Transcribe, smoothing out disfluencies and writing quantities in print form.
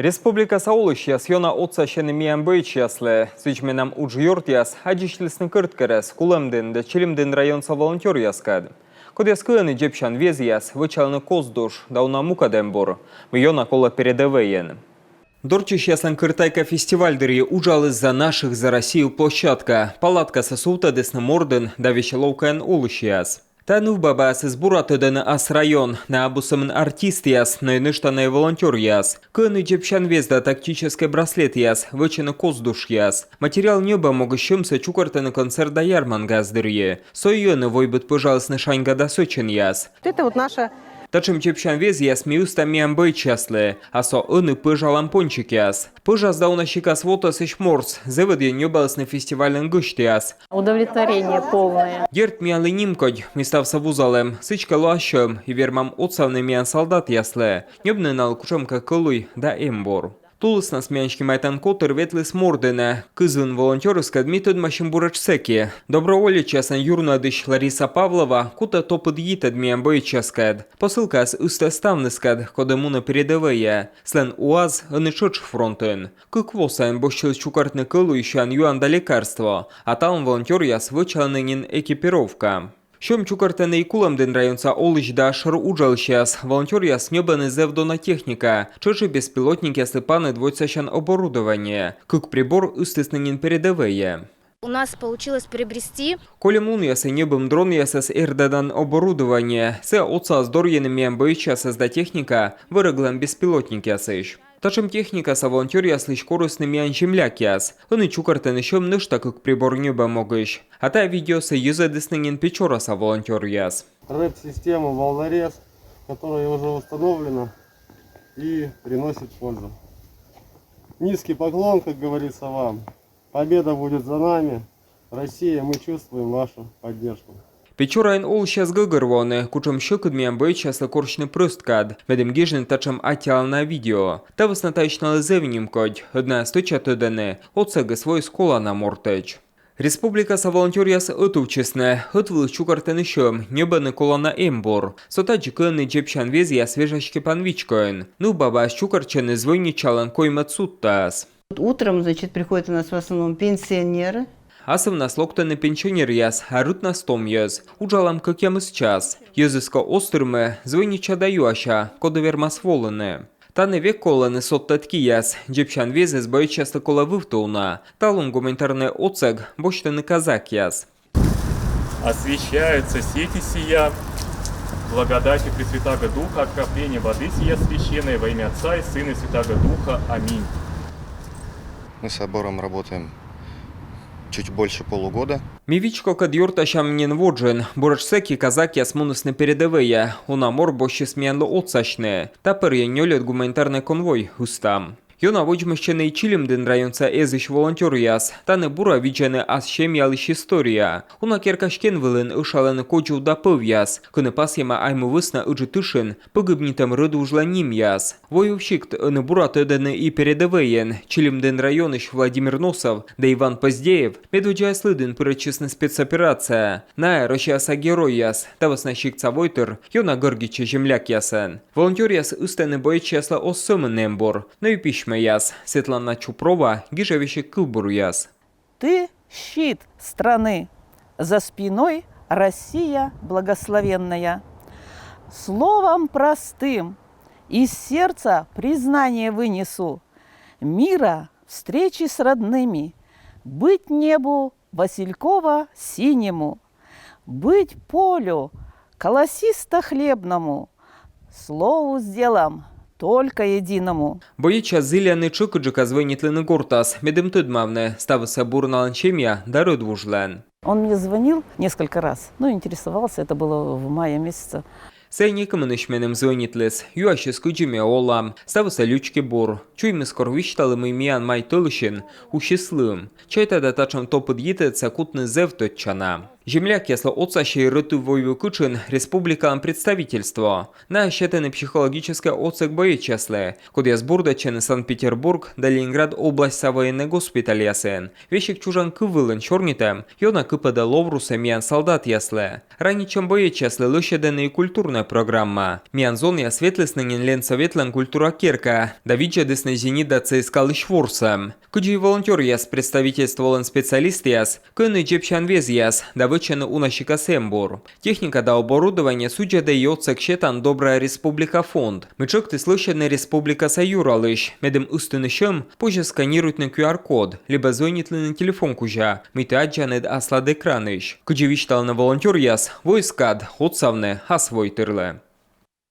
Республика Саулыш йона отца шенемиян бейчясле, свичменам уджьортяс, аджишлесны кырткерес, кулемден да челимден районса волонтер яскад. Кодяс кыны джепшан везияс, вычалны коздуш, да уна мукадембор, йона кола передавеен. Дорчиш ясан кыртайка фестивальдери ужалыз за наших за Россию площадка, палатка сосута десна морден, да вещеловкаен улышяс. Тану бабас из буратыден ас район, на абусамын артист яс, но и ныштанный волонтер яс. Кыны джепшан везда тактический браслет яс, вычаны коздуш яс. Материал неба могущимся чукартаны концерт да ярман газдырье. Сойёны войбыт пожалуйста шаньга да сочен яс. Это вот наша... Тачем чепшан вез яс миуста миамбэй часле, а со ыны пыжа лампончик яс. Пыжа сдауна щекас вотас и шморс, зевыды небалсны фестивальный гышт яс. Удовлетворение полное. Герт миалы нимкодь, миставса вузалем, сычка лащем, и вермам отцавны миан солдат ясле, небны налкушемка кылуй да эмбор. Тулыс нас мянчки майтан котыр ветлес мордене, кызын волонтеры скадмитод машимбурач секи. Доброволе часан юрна дыш Лариса Павлова, кута топыд йитад миан бойчаскад. Посылка с устаставныскад, кодемуна передовая. Слен УАЗ ынычоч фронтен. Кыквосаем бощил чукартны кылу ищан юан да лекарство, а там волонтер яс вычалнынин экипировка. Щом чукартаны и куламден районца олыч да шар ужалщас, волонтер яс небаны зевдона техника, чеши беспилотники слепаны двойцащан оборудование, как прибор устесненин передовые. У нас получилось приобрести. Колем лун яс и небом дрон яс с эрдадан оборудование, се отца с дорьенами амбоича созда техника, выраглам беспилотники ясыш. Тачем техника са волонтер яслыш корыстными анчемляк яс, он и чукартен ищем нышта как прибор неба могыш. А та видео са юзадыснынин печора са волонтер яс. РЭП-система волнорез, которая уже установлена и приносит пользу. Низкий поклон, как говорится вам. Победа будет за нами. Россия, мы чувствуем вашу поддержку. Печорайн ол щас гыгырвоны, кучем щекудмиан бойчаслы корчны прысткад, медем гижны тачем атял на видео. Та выснатайчна лызевним кодь, одна стычатыдыны, отсага свой скола на мортеч. Республика са волонтер яс ытувчесне, ытвылых чукартыны щем, небаны колона эмбор. Сотаджи кыны джепшан вез я свежачки панвичкоин. Ну баба чукарчаны звойничалан коймат суттас. Утром, значит, приходят у нас в основном пенсионеры. Асым нас локтаны пенсионер яс, харут на стом яс. Уджалам как ямыс час. Языска острымы, звойнича даюаша, кодовермас волыны. Таны век коланы соттатки яс, джепшан везес бойчасты кола вывтуна. Талун гуманитарный оцег, бочтаны казак яс. Освящаются сети сия, благодати Пресвятаго Духа, окропление воды сия священной во имя Отца и Сына и Святаго Духа. Аминь. Мы с собором работаем чуть больше полугода. Мивичко кадьорта шамнин воджен, бурачсеки казаки асмунусны передовые, унамор бощи смянло отсачне, тапер яньолет гуманитарный конвой густам. Йона воджмещены и чилимден районца эзыш волонтер яс, таны бура виджены ас шемялыш история. Уна керкашкен вылын ышаланы коджу дапыв яс, кыны пас яма аймы высна ыджы тышын, пыгыбнитам рыды ужла ним яс. Воювщикт ыны бура тыданы и передовыен, чилимден районыш Владимир Носов, да Иван Поздеев, медведжай слыдын пырычесны спецоперация. На рощаса герой яс, таваснащик цавойтер, йона гыргиче земляк ясен. Волонтер яс ыстаны боечасла осымын нембор, но и пищ яс, Светлана Чупрова, гижевище Кылбуру яс. Ты щит страны, за спиной Россия благословенная. Словом простым из сердца признание вынесу. Мира, встречи с родными, быть небу Василькова синему, быть полю колосисто-хлебному, слову с делом только единому. Боича зыляны чыкыджыка звонитлены гортас, медем тыдмавны, ставыса бурна ланчемья, дары двужлен. Он мне звонил несколько раз, интересовался, это было в мае месяце. Сейникам нышменем звонитлес, юаши скуджиме олам, ставыса лючки бур, чуймы скор вишталым миян май тылышин, ушислым. Чайта датачам топыд йитеца кутны зев тотчана. Земляк ясло отсащей рыту войву кучен республикам представительство. На щетены психологическое отсек боечасле, куда сбурдачены Санкт-Петербург да Ленинград область са военный госпиталь ясен. Вещик чужан кывылын чорнитем, йона кыпада ловруса миян солдат ясле. Раничем боечасле лыщедены и культурно інформаційна програма. Міанзон я світлесненін лен советлен культура керка, да відже деснезіні да ЦСКА лишворсам. Куджі волонтер яс представительстволен специалист яс, көны джепшан вез яс, да вычены унащика сембор. Техника да оборудование судья да йоцек щетан Добрая Республика фонд. Мычок ты слышанный Республика Саюралыш, медем устынышем позже сканируют на QR-код, либо звонит на телефон кужа, митаджанед аслад экраныш. Куджи вичтал на волонтер яс, войскад, отсавне, асвойтырле.